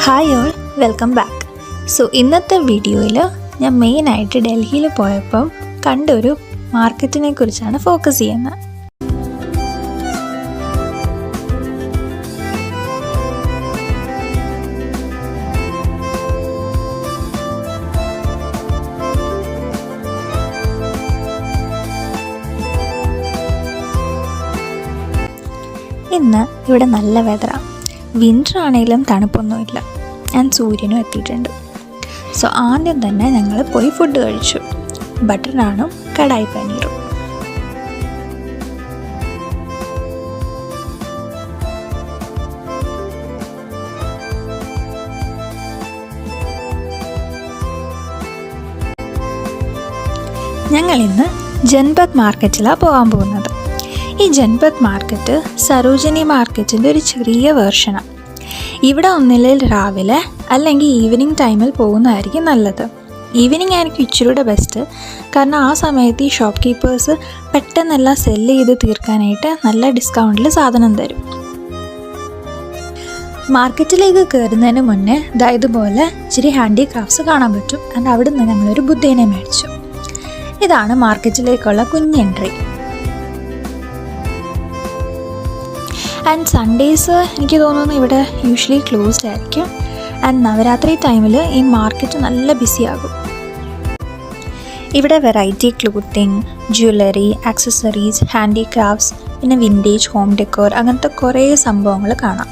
Hi all, welcome back. ഇന്നത്തെ വീഡിയോയിൽ ഞാൻ മെയിനായിട്ട് ഡൽഹിയിൽ പോയപ്പം കണ്ടൊരു മാർക്കറ്റിനെ കുറിച്ചാണ് ഫോക്കസ് ചെയ്യുന്നത്. ഇന്ന് ഇവിടെ നല്ല വെതറാണ്. വിൻ്റർ ആണെങ്കിലും തണുപ്പൊന്നുമില്ല. ഞാൻ സൂര്യനും എത്തിയിട്ടുണ്ട്. ആദ്യം തന്നെ ഞങ്ങൾ പോയി ഫുഡ് കഴിച്ചു. ബട്ടർ നാനും കടായി പനീറും. ഞങ്ങളിന്ന് ജൻപത് മാർക്കറ്റിലാണ് പോകാൻ പോകുന്നത്. ഈ ജൻപത് മാർക്കറ്റ് സരോജിനി മാർക്കറ്റിൻ്റെ ഒരു ചെറിയ വേർഷനാണ്. ഇവിടെ ഒന്നില്ലെങ്കിൽ രാവിലെ അല്ലെങ്കിൽ ഈവനിങ് ടൈമിൽ പോകുന്നതായിരിക്കും നല്ലത്. ഈവനിങ് ആയിരിക്കും ഇച്ചിരിയുടെ ബെസ്റ്റ്. കാരണം ആ സമയത്ത് ഈ ഷോപ്പ് കീപ്പേഴ്സ് പെട്ടെന്നെല്ലാം സെല്ല് ചെയ്ത് തീർക്കാനായിട്ട് നല്ല ഡിസ്കൗണ്ടിൽ സാധനം തരും. മാർക്കറ്റിലേക്ക് കയറുന്നതിന് മുന്നേ ഇതുപോലെ ഇച്ചിരി ഹാൻഡിക്രാഫ്റ്റ്സ് കാണാൻ പറ്റും. ആൻഡ് അവിടെ നിന്ന് ഞങ്ങളൊരു ബുദ്ധേനെ മേടിച്ചു. ഇതാണ് മാർക്കറ്റിലേക്കുള്ള കുഞ്ഞ് എൻട്രി. ആൻഡ് സൺഡേയ്സ് എനിക്ക് തോന്നുന്നു ഇവിടെ യൂഷ്വലി ക്ലോസ്ഡ് ആയിരിക്കും. ആൻഡ് നവരാത്രി ടൈമിൽ ഈ മാർക്കറ്റ് നല്ല ബിസി ആകും. ഇവിടെ variety clothing, jewellery, accessories, handicrafts, പിന്നെ വിൻറ്റേജ് ഹോം ഡെക്കോർ, അങ്ങനത്തെ കുറേ സംഭവങ്ങൾ കാണാം.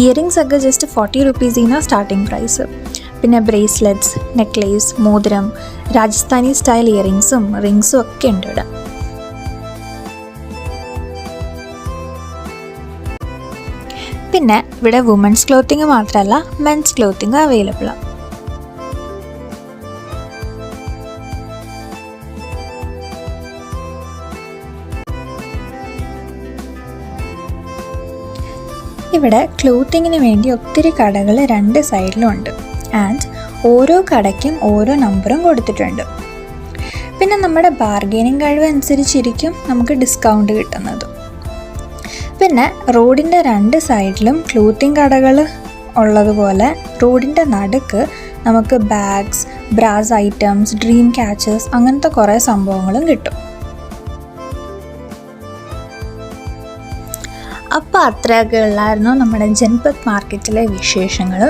ഇയറിങ്സ് ഒക്കെ ജസ്റ്റ് 40 rupees സ്റ്റാർട്ടിങ് പ്രൈസ്. പിന്നെ ബ്രേസ്ലെറ്റ്സ്, നെക്ലേസ്, മോതിരം, രാജസ്ഥാനി സ്റ്റൈൽ ഇയറിങ്സും റിങ്സും ഒക്കെ ഉണ്ട് ഇവിടെ. പിന്നെ ഇവിടെ വുമൻസ് ക്ലോത്തിങ് മാത്രമല്ല മെൻസ് ക്ലോത്തിങ് അവൈലബിൾ ആണ്. ഇവിടെ ക്ലോത്തിങ്ങിന് വേണ്ടി ഒത്തിരി കടകൾ രണ്ട് സൈഡിലും ഉണ്ട്. ആൻഡ് ഓരോ കടയ്ക്കും ഓരോ നമ്പറും കൊടുത്തിട്ടുണ്ട്. പിന്നെ നമ്മുടെ ബാർഗെയിനിങ് കഴിവ് അനുസരിച്ചിരിക്കും നമുക്ക് ഡിസ്കൗണ്ട് കിട്ടുന്നത്. പിന്നെ റോഡിൻ്റെ രണ്ട് സൈഡിലും ക്ലോത്തിങ് കടകൾ ഉള്ളതുപോലെ റോഡിൻ്റെ നടുക്ക് നമുക്ക് bags, brass items, dream catchers, അങ്ങനത്തെ കുറേ സംഭവങ്ങളും കിട്ടും. അപ്പോൾ അത്രയൊക്കെ ഉള്ളായിരുന്നു നമ്മുടെ ജൻപത് മാർക്കറ്റിലെ വിശേഷങ്ങൾ.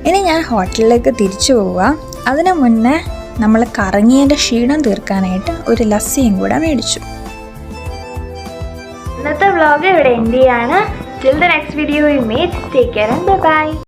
ഇനി ഞാൻ ഹോട്ടലിലേക്ക് തിരിച്ചു പോവുക. അതിനു മുന്നേ നമ്മൾ കറങ്ങിയതിൻ്റെ ക്ഷീണം തീർക്കാനായിട്ട് ഒരു ലസ്സിയും കൂടെ മേടിച്ചു. ഇന്നത്തെ വ്ളോഗ് ഇവിടെ എൻഡ് ചെയ്യാണ്. Till the next video we meet, take care and bye bye.